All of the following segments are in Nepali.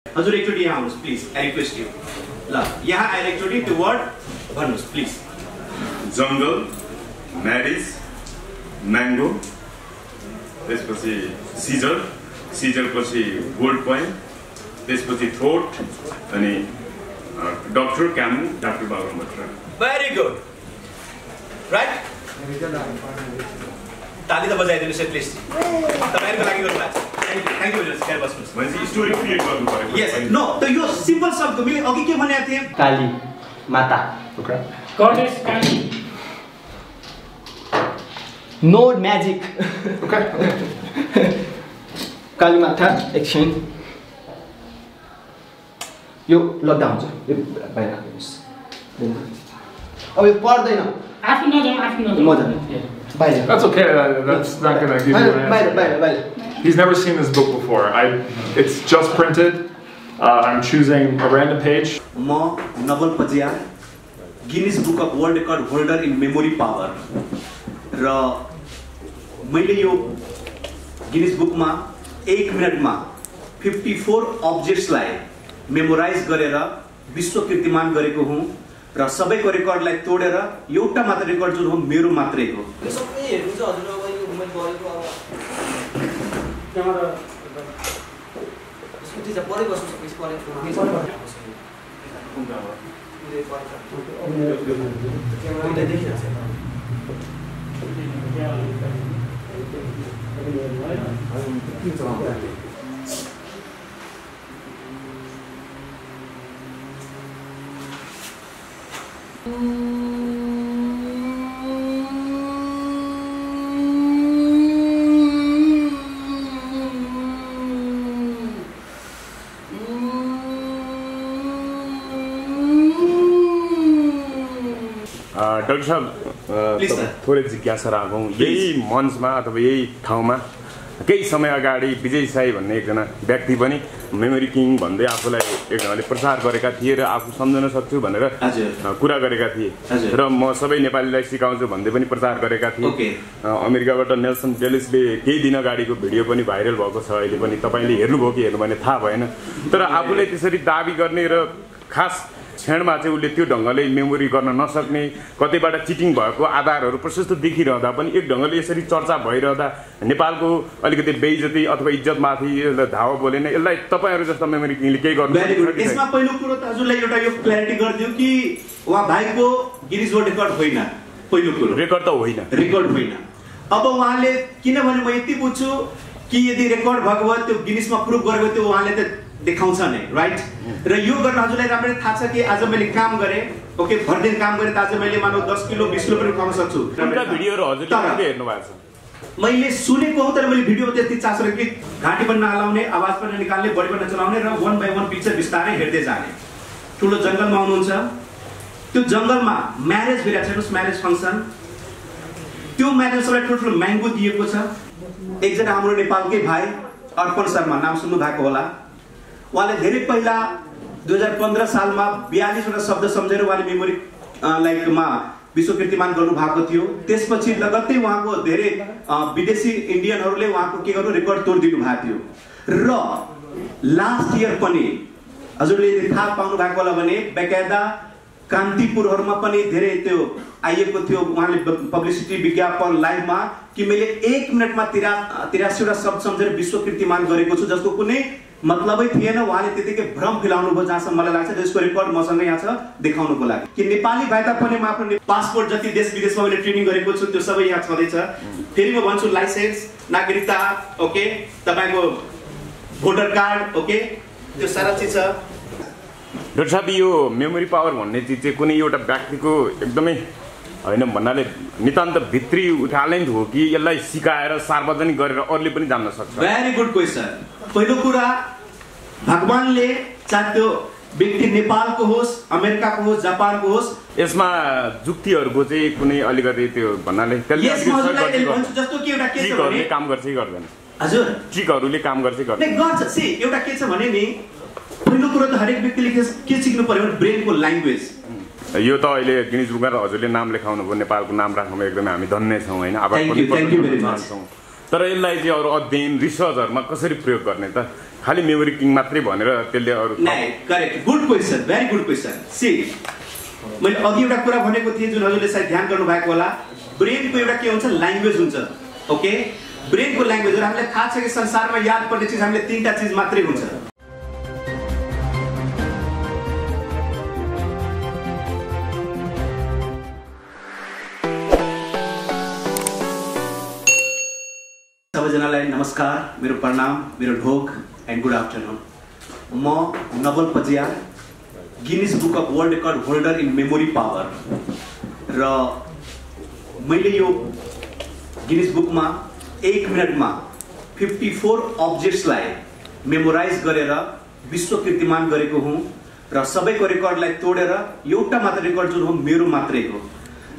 हजुर एकचोटि यहाँ आउनुहोस् प्लिज, आई रिक्वेस्ट यु। ल यहाँ आएर एकचोटि त्यो वर्ड भन्नुहोस् प्लिज। जंगल, म्यारिज, म्याङ्गो, त्यसपछि सिजर, सिजर पछि गोल्ड पोइन्ट, त्यसपछि थ्रोट, अनि डाक्टर क्यामु, डाक्टर बाबु भट्टराई। Very good, right. ताली त बजाइदिनुहोस् एटलिस्ट, तपाईँहरूको लागि गर्नुभएको छ। थ्याङ्क यू त्यहाँ बस्नुहोस्। भनेपछि स्टोरी क्रिएट गर्नु पर्यो। यस, नो त यो सिम्पल शब्द मैले अघि के भनेको थिएँ, काली माता, ओके, गडेस काली, नो म्याजिक, ओके, काली माता एकछिन यो लग्दा हुन्छ, यो बाहिर हाल्नुहोस्। अब यो पर्दैन, आफू नजाऊ, आफू नजाऊ। म जानु बाहिर। That's okay. That's not gonna give you an बाहिर answer. बाहिर बाहिर। He's never seen this book before. It's just printed. I'm choosing a random page. म नवल Pajiyar, Guinness book of world record holder in memory power, र मैले यो गिनिस बुकमा 1 मिनटमा 54 अब्जेक्ट्सलाई मेमोराइज गरेर विश्व कीर्तिमान गरेको हुँ, र सबैको रेकर्डलाई तोडेर एउटा मात्र रेकर्ड जुन हो मेरो मात्रै हो। यो सबै हेर्नु चाहिँ हजुर अब यो मैले गरेको अब त्यहाँबाट स्कुटी चाहिँ परै बस्नु सक्छ, परै डाक्टर साहब थोरै जिज्ञासा राखौँ। यही मञ्चमा अथवा यही ठाउँमा केही समय अगाडि विजय साई भन्ने एकजना व्यक्ति पनि मेमोरी किङ भन्दै आफूलाई एकजनाले प्रचार गरेका थिए र आफू सम्झन सक्छु भनेर कुरा गरेका थिए, र म सबै नेपालीलाई सिकाउँछु भन्दै पनि प्रचार गरेका थिए। अमेरिकाबाट नेल्सन डेलिसले केही दिन अगाडिको भिडियो पनि भाइरल भएको छ, अहिले पनि तपाईँले हेर्नुभयो कि हेर्नु भने थाहा भएन। तर आफूले त्यसरी दाबी गर्ने र खास क्षणमा चाहिँ उसले त्यो ढङ्गले मेमोरी गर्न नसक्ने, कतैबाट चिटिङ भएको आधारहरू प्रशस्त देखिरहँदा पनि एक ढङ्गले यसरी चर्चा भइरहँदा नेपालको अलिकति बेइज्जती अथवा इज्जतमाथि धावा बोलेन, यसलाई तपाईँहरू जस्तो मेमोरी किङले केही गर्नु? यसमा पहिलो कुरो त हजुरलाई एउटा यो क्ल्यारिटी गरिदिउँ कि उहाँ भाइको गिनिज वर्ल्ड रेकर्ड होइन। पहिलो कुरो रेकर्ड त होइन, रेकर्ड होइन। अब उहाँले किनभने म यति बुझ्छु कि यदि रेकर्ड भएको भए त्यो गिनिसमा प्रुभ गरेको त्यो उहाँले त देखाउँछ नै, राइट। र यो गर्न हजुरलाई राम्ररी थाहा छ कि आज मैले काम गरेँ, ओके, भर दिन काम गरेँ त आज मैले मानव 10 किलो 20 किलो पनि कमाउन सक्छु। भिडियोहरू हजुरले हेर्नु भएको छ? मैले सुनेको हो, तर मैले भिडियो त्यति चासो कि घाँटी पनि नहलाउने, आवाज पनि निकाल्ने, बडी पनि चलाउने र 1 बाइ 1 पिक्चर बिस्तारै हेर्दै जाने। ठुलो जङ्गलमा आउनुहुन्छ, त्यो जङ्गलमा म्यारेज भइरहेको छ, म्यारेज फङ्सन, त्यो म्यारेजलाई ठुल्ठुलो म्याङ्गो दिएको छ। एकजना हाम्रो नेपालकै भाइ अर्पण शर्मा, नाम सुन्नु भएको होला, उहाँले धेरै पहिला 2015 सालमा 42 वटा शब्द सम्झेर उहाँले मेमोरी लाइकमा विश्व कीर्तिमान गर्नु भएको थियो। त्यसपछि लगत्तै उहाँको धेरै विदेशी इन्डियनहरूले उहाँको के गर्नु रेकर्ड तोडिदिनु भएको थियो। र लास्ट इयर पनि हजुरले थाहा पाउनु भएको होला भने बेकायदा कान्तिपुरहरूमा पनि धेरै त्यो आइएको थियो, उहाँले पब्लिसिटी विज्ञापन लाइभमा कि मैले 1 मिनटमा 83 वटा शब्द सम्झेर विश्व कीर्तिमान गरेको छु, जसको कुनै मतलबै थिएन। उहाँले त्यतिकै भ्रम फैलाउनु भयो, जहाँसम्म मलाई लाग्छ त्यसको रेकर्ड मसँग यहाँ छ देखाउनुको लागि कि नेपाली भए तापनि म आफ्नो पासपोर्ट जति देश विदेशमा मैले ट्रेनिङ गरेको छु त्यो सबै यहाँ छँदैछ। फेरि म भन्छु लाइसेन्स, नागरिकता, ओके, तपाईँको भोटर कार्ड, ओके, त्यो सारा चिज छ। डाक्टर साहब यो मेमोरी पावर भन्ने चिज चाहिँ कुनै एउटा व्यक्तिको एकदमै होइन भन्नाले नितान्त भित्री ट्यालेन्ट हो कि यसलाई सिकाएर सार्वजनिक गरेर अरूले पनि जान्न सक्छ? Very good question. पहिलो कुरा भगवानले चाहे त्यो व्यक्ति नेपालको होस्, अमेरिकाको होस्, जापानको होस्, यसमा जुक्तिहरूको चाहिँ कुनै अलिकति त्यो भन्नाले जस्तो कि एउटा के छ भने काम गर्छ कि गर्दैन? हजुर, ट्रिकहरूले काम गर्छ कि गर्दैन? गर्छ। सी एउटा के छ भने नि पहिलो कुरो त हरेक व्यक्तिले के सिक्नु पर्यो भने ब्रेनको ल्याङ्ग्वेज। यो त अहिले गिनिज बुकमा हजुरले नाम लेखाउनु भयो, नेपालको नाम राख्नुमा एकदमै हामी धन्य छौँ होइन, आभार पनि प्रकट गर्न चाहन्छौँ। तर यसलाई चाहिँ अरू अध्ययन रिसर्चहरूमा कसरी प्रयोग गर्ने त? खाली मेमोरी किङ मात्रै भनेर त्यसले अरु correct good question very good question see मैले अघि एउटा कुरा भनेको थिएँ जुन हजुरले सायद ध्यान गर्नु भएको होला ब्रेनको एउटा के हुन्छ ल्याङ्ग्वेज हुन्छ ओके ब्रेनको ल्याङ्ग्वेज हामीलाई थाहा छ कि संसारमा याद पर्ने चीज हामीले तीनटा चीज मात्रै हुन्छ सबैजनालाई नमस्कार मेरो प्रणाम मेरो ढोक एन्ड गुड आफ्टरनुन म नवल Pajiyar Guinness book of world record holder in memory power र मैले यो गिनिज बुकमा 1 मिनेटमा 54 अब्जेक्ट्सलाई मेमोराइज गरेर विश्व कीर्तिमान गरेको हुँ र सबैको रेकर्डलाई तोडेर एउटा मात्र रेकर्ड जुन हो मेरो मात्रै हो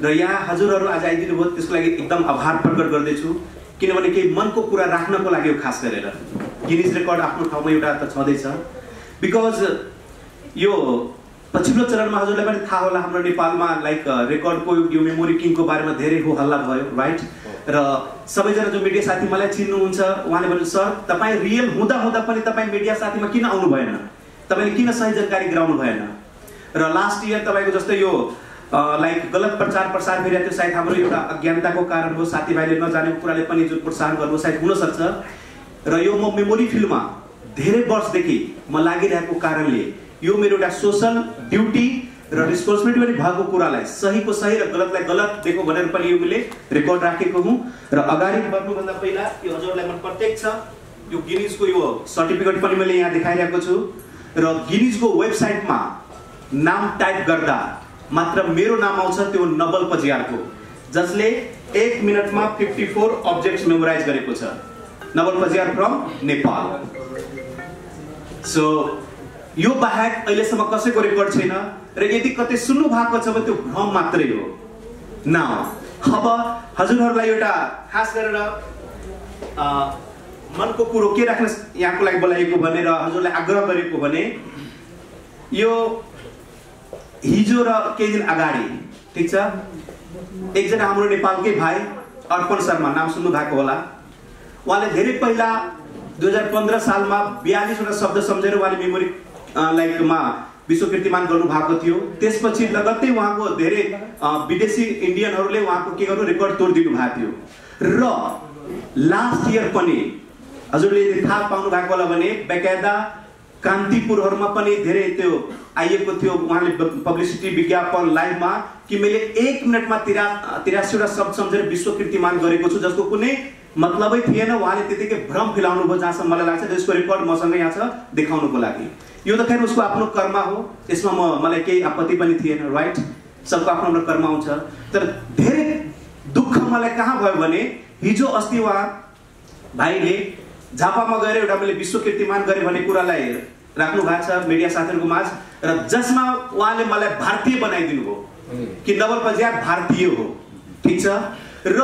र यहाँ हजुरहरू आज आइदिनु भयो त्यसको लागि एकदम आभार प्रकट गर्दैछु किनभने केही मनको कुरा राख्नको लागि हो खास गरेर गिनिज रेकर्ड आफ्नो ठाउँमा एउटा त छँदैछ बिकज यो पछिल्लो चरणमा हजुरलाई पनि थाहा होला हाम्रो नेपालमा लाइक रेकर्डको यो मेमोरी किङको बारेमा धेरै हो हल्ला भयो राइट र सबैजना जो मिडिया साथी मलाई चिन्नुहुन्छ उहाँले भन्नु सर तपाईँ रियल हुँदा हुँदा पनि तपाईँ मिडिया साथीमा किन आउनु भएन तपाईँले किन सही जानकारी गराउनु भएन र लास्ट इयर तपाईँको जस्तै यो लाइक गलत प्रचार प्रसार गरिरहेको थियो सायद हाम्रो एउटा अज्ञानताको कारण हो साथीभाइले नजानेको कुराले पनि जुन प्रोत्साहन गर्नु सायद हुनसक्छ र यो म मेमोरी फिल्डमा धेरै वर्षदेखि म लागिरहेको कारणले यो मेरो एउटा सोशल ड्युटी र रिस्पोन्सिबिलिटी पनि भएको कुरालाई सहीको सही र गलतलाई गलत देखो भनेर पनि यो मैले रेकर्ड राखेको हुँ र अगाडि बढ्नुभन्दा पहिला यो हजुरलाई म प्रत्यक्ष यो गिनिजको यो सर्टिफिकेट पनि मैले यहाँ देखाइरहेको छु र गिनिजको वेबसाइटमा नाम टाइप गर्दा मात्र मेरो नाम आउँछ त्यो नवल पजियारको जसले 1 मिनेटमा 54 अब्जेक्ट्स मेमोराइज गरेको छ नवल पजियार फ्रम नेपाल सो यो बाहेक अहिलेसम्म कसैको रेकर्ड छैन र यदि कतै सुन्नु भएको छ भने त्यो भ्रम मात्रै हो न अब हजुरहरूलाई एउटा खास गरेर मनको कुरो के राख्न यहाँको लागि बोलाएको भनेर हजुरलाई आग्रह गरेको भने यो हिजो र केही दिन अगाडि ठीक छ एकजना हाम्रो नेपालकै भाइ अर्पण शर्मा नाम सुन्नु भएको होला उहाँले धेरै पहिला 2015 सालमा 42 वटा शब्द सम्झेर उहाँले मेमोरी लाइकमा विश्व कीर्तिमान गर्नु भएको थियो त्यसपछि लगत्तै उहाँको धेरै विदेशी इन्डियनहरूले उहाँको के गर्नु रेकर्ड तोडिदिनु भएको थियो र लास्ट इयर पनि हजुरले थाहा पाउनु भएको होला भने बेकायदा कान्तिपुरहरुमा पनि धेरै त्यो आइएको थियो उहाँले पब्लिसिटी विज्ञापन लाइभमा कि मैले 1 मिनेटमा 83 वटा शब्द सम्झेर विश्व कीर्तिमान गरेको छु जसको कुनै मतलबै थिएन उहाँले त्यतिकै भ्रम फैलाउनु भयो जहाँसम्म मलाई लाग्छ त्यसको रेकर्ड मसँग यहाँ छ देखाउनको लागि यो त खैर उसको आफ्नो कर्म हो यसमा मलाई केही आपत्ति पनि थिएन राइट सबको आफ्नो आफ्नो कर्म हुन्छ तर धेरै दुःख मलाई कहाँ भयो भने हिजो अस्ति उहाँ भाइले झापामा गएर एउटा मैले विश्व कीर्तिमान गरे भन्ने कुरालाई राख्नु भएको छ मिडिया साथीहरुको माझ र जसमा उहाँले मलाई भारतीय बनाइदिनु भयो कि नवल पजियार भारतीय हो ठीक छ र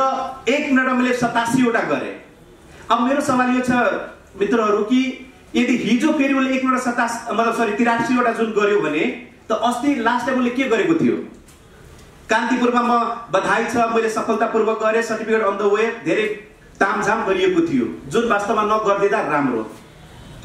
1 मिनेटमा मैले 87 वटा गरे अब मेरो सवाल यो छ मित्रहरु कि यदि हिजो फेरि उले 1 मिनेट 83 वटा जुन गर्यो भने त अस्ति लास्ट टाइम उले के गरेको थियो कान्तिपुरमा म बधाई छ मैले सफलतापूर्वक गरे सर्टिफिकेट अन द वे धेरै तामझाम गरिएको थियो जुन वास्तवमा नगर्दिदा राम्रो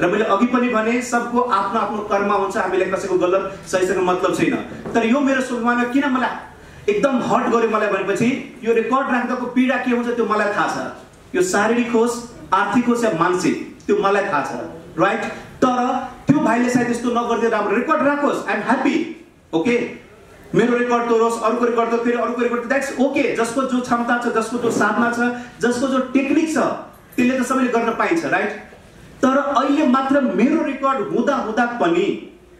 र मैले अघि पनि भने सबको आफ्नो आफ्नो कर्म हुन्छ हामीले कसैको गलत सहीसँग मतलब छैन तर यो मेरो सुभावना किन मलाई एकदम हट गर्यो मलाई भनेपछि यो रेकर्ड राख्दाको पीडा के हुन्छ त्यो मलाई थाहा छ यो शारीरिक होस् आर्थिक होस् या मानसिक त्यो मलाई थाहा छ राइट तर त्यो भाइले सायद यस्तो नगर्दै राम्रो रेकर्ड राखोस् आई एम ह्यापी ओके मेरो रेकर्ड तोरोस् अरूको रेकर्ड त फेरि अरूको रेकर्ड द्याट्स ओके जसको जो क्षमता छ जसको जो साधना छ जसको जो टेक्निक छ त्यसले त सबैले गर्न पाइन्छ राइट तर अहिले मात्र मेरो रेकर्ड हुँदा हुँदा पनि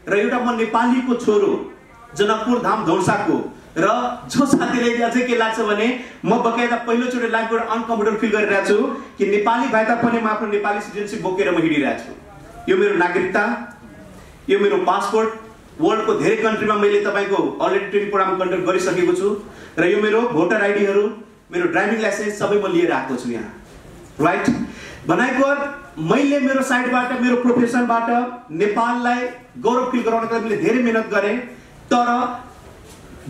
र एउटा म नेपालीको छोरो जनकपुर धाम धौसाको र जो साथीले अझै के लाग्छ भने म बकायदा पहिलो चोटि लाइफबाट अनकम्फर्टेबल फिल गरिरहेको छु कि नेपाली भए तापनि म आफ्नो नेपाली सिटिजनशिप बोकेर म हिँडिरहेको छु यो मेरो नागरिकता यो मेरो पासपोर्ट वर्ल्डको धेरै कन्ट्रीमा मैले तपाईको अलरेडी ट्रेनिङ प्रोग्राम कन्डक्ट गरिसकेको छु र यो मेरो भोटर आइडीहरु मेरो ड्राइभिङ लाइसेन्स सबै म लिएर आएको छु यहाँ राइट बनाएको मैले मेरो साइडबाट मेरो प्रोफेसनबाट नेपाललाई गौरव फिल गराउनको लागि मैले धेरै मेहनत गरे तर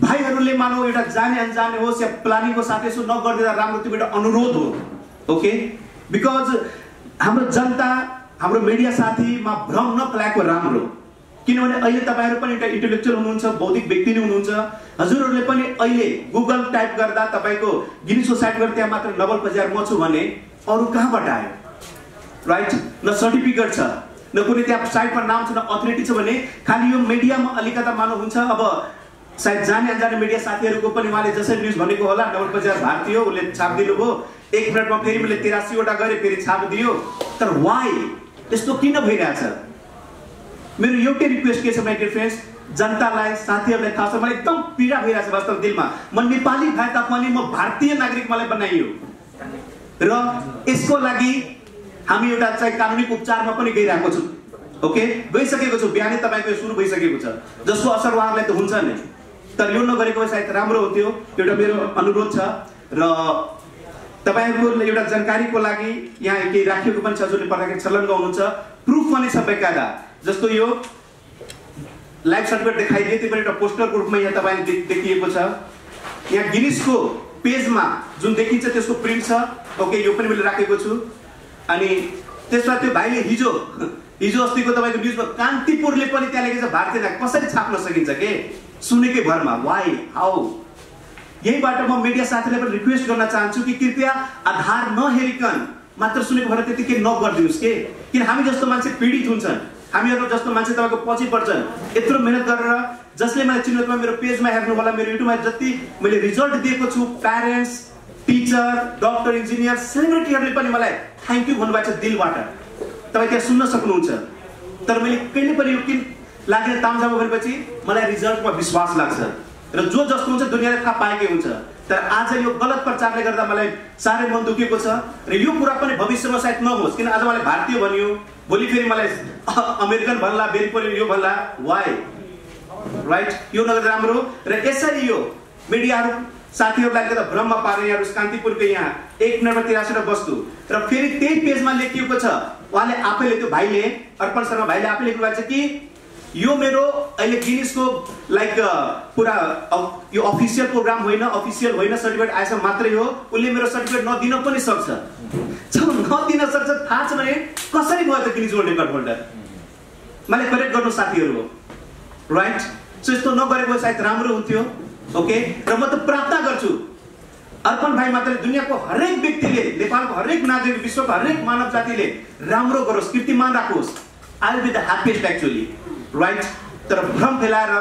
भाइहरुले मानौ एउटा जाने अनजाने होस् या प्लानिङको साथै सो नगर्दिदा राम्रो त्यो एउटा अनुरोध हो ओके बिकज हाम्रो जनता हाम्रो मिडिया साथीमा भ्रम नफैलाएको राम्रो, किनभने अहिले तपाईहरु पनि एउटा इन्टेलेक्चुअल हुनुहुन्छ, बौद्धिक व्यक्ति नै हुनुहुन्छ। हजुरहरुले पनि अहिले गुगल टाइप गर्दा तपाईको गिनिस साइट गर्दा त्यहाँ मात्र नोबेल बजार म छु भने अरु कहाँबाट आयो, राइट? न सर्टिफिकेट छ, न कुनै त्यहाँ साइटमा नाम छ, न अथोरिटी छ भने खाली यो मिडियामा अलिकता मानव हुन्छ। अब सायद जाने अनजाने मिडिया साथीहरुको पनि उहाँले जसरी न्यूज भनेको होला, नोबेल बजार भारतीय उसले छापिदिनु भयो, 1 मिनेटमा फेरि मैले 83 वटा गरे फेरि छापिदियो। तर वाइ त्यस्तो किन भइरहेछ? मेरो एउटै रिक्वेस्ट के छ माइ डियर फ्रेन्ड्स, जनतालाई, साथीहरुलाई थाहा छ मलाई एकदम पीडा भइरहेछ वास्तव दिलमा। म नेपाली भए तापनि म भारतीय नागरिक मलाई बनाइयो र यसको लागि हामी एउटा चाहिँ कानुनी उपचारमा पनि गइरहेको छु। ओके, गइसकेको छु, बिहानै तपाईको सुरु भइसकेको छ, जसको असर उहाँहरुलाई त हुन्छ नै। तर यो नगरेको भए सायद राम्रो हुन्थ्यो। एउटा मेरो अनुरोध छ र तपाईहरुको एउटा जानकारीको लागि यहाँ के राखिएको पनि छ, जसले पढ्दाखेरि छलङ्ग हुनुहुन्छ, प्रुफ पनि छ बेकायदा। जस्तो यो लाइभ सर्टिफिकेट देखाइदिए, त्यो पनि एउटा पोस्टरको रूपमा यहाँ तपाईले देखिएको छ। यहाँ गिनिसको पेजमा जुन देखिन्छ त्यसको प्रिन्ट छ। ओके, यो पनि मैले राखेको छु। अनि त्यसमा त्यो भाइले हिजो अस्तिको तपाईको न्यूजमा कान्तिपुरले पनि त्यहाँ लेखेको छ भारतीय नागरिक कसरी छाप्न सकिन्छ के सुनेकै भरमा, वाइ हाउ? यहीबाट म मिडिया साथीलाई पनि रिक्वेस्ट गर्न चाहन्छु कि कृपया आधार नहेरिकन मात्र सुनेको भएर त्यतिकै नगर्दिनुस् के, किन हामी जस्तो मान्छे पीडित हुन्छन्, हामीहरु जस्तो मान्छे तपाईको पछि पर्छन्। यत्रो मेहनत गरेर जसले मलाई चिन्नुभयो मेरो पेजमा हेर्नु होला, मेरो युट्युबमा जति मैले रिजल्ट दिएको छु, प्यारेन्ट्स, टिचर, डक्टर, इन्जिनियर, सेलिब्रिटीहरुले पनि मलाई थ्यांक यू भन्नुभएको छ दिलबाट। तपाई त्यहाँ सुन्न सक्नुहुन्छ। तर मैले कहिले पनि यो किन लागेर तामझाम गरेपछि मलाई रिजल्टमा विश्वास लाग्छ र जो जस्तो हुन्छ दुनियाले थाहा पाएकै हुन्छ। तर आज यो गलत प्रचारले गर्दा मलाई साह्रै मन दुखेको छ र यो कुरा पनि भविष्यमा सायद नहोस्, किन आज मलाई भारतीय भनियो, भोलि फेरि मलाई अमेरिकन भन्ला, बेल पनि यो भन्ला, वाइ? राइट? यो नगर्दा राम्रो। र यसरी यो मिडियाहरु साथीहरुलाई त भ्रममा पार्ने यहाँ कान्तिपुरको यहाँ 1 मिनेटमा 83 वस्तु र फेरि त्यही पेजमा लेखिएको छ। उहाँले आफैले, त्यो भाइले, अर्पण शर्मा भाइले आफैले लेख्नु भएको छ कि यो मेरो अहिले गिनिसको लाइक पुरा यो अफिसियल प्रोग्राम होइन, अफिसियल होइन, सर्टिफिकेट आएछ मात्रै हो। उसले मेरो सर्टिफिकेट नदिन पनि सक्छ। जब नदिन सक्छ थाहा छ भने कसरी भयो त गिनिस वर्ल्ड रेकर्ड होल्डर? मलाई करेक्ट गर्नु साथीहरु हो, राइट? सो यस्तो नगरेको सायद राम्रो हुन्थ्यो। ओके, र म त प्रार्थना गर्छु अर्पण भाइ मात्र दुनियाँको हरेक व्यक्तिले, नेपालको हरेक नागरिक, विश्वको हरेक मानव जातिले राम्रो गरोस्, कीर्तिमान राखोस्। I will be the happiest actually, right? तर भ्रम फैलाएर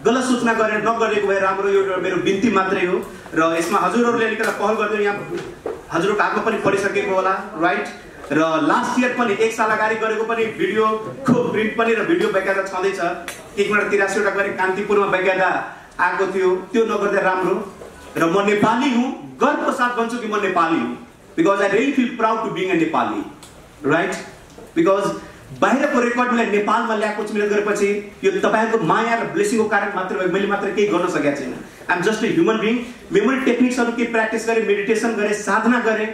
गलत सूचना गरेर नगरेको भए राम्रो, यो मेरो बिन्ती मात्रै हो। र यसमा हजुरहरुले अलिकति पहल गर्दै, यहाँ हजुरको हातमा पनि पढिसकेको होला, राइट? र लास्ट इयर पनि 1 साल अगाडि गरेको पनि भिडियोको प्रिन्ट पनि र भिडियो बेकायदा छँदैछ। 1 मिनेट 83 वटा गरे कान्तिपुरमा बेकायदा आएको थियो, त्यो नगर्दा राम्रो। र म नेपाली हुँ, गर्वको साथ भन्छु कि म नेपाली हुँ, because I really feel proud to being a Nepali, right? Because बाहिरको रेकर्ड मैले नेपालमा ल्याएको छु मिहिनेत गरेपछि यो तपाईहरुको माया र ब्लेसिङको कारण मात्र हो। मैले मात्र केही गर्न सकेको छैन। I am just a human being. Memory टेक्निक्सहरु के प्र्याक्टिस गरे, मेडिटेसन गरे, साधना गरे,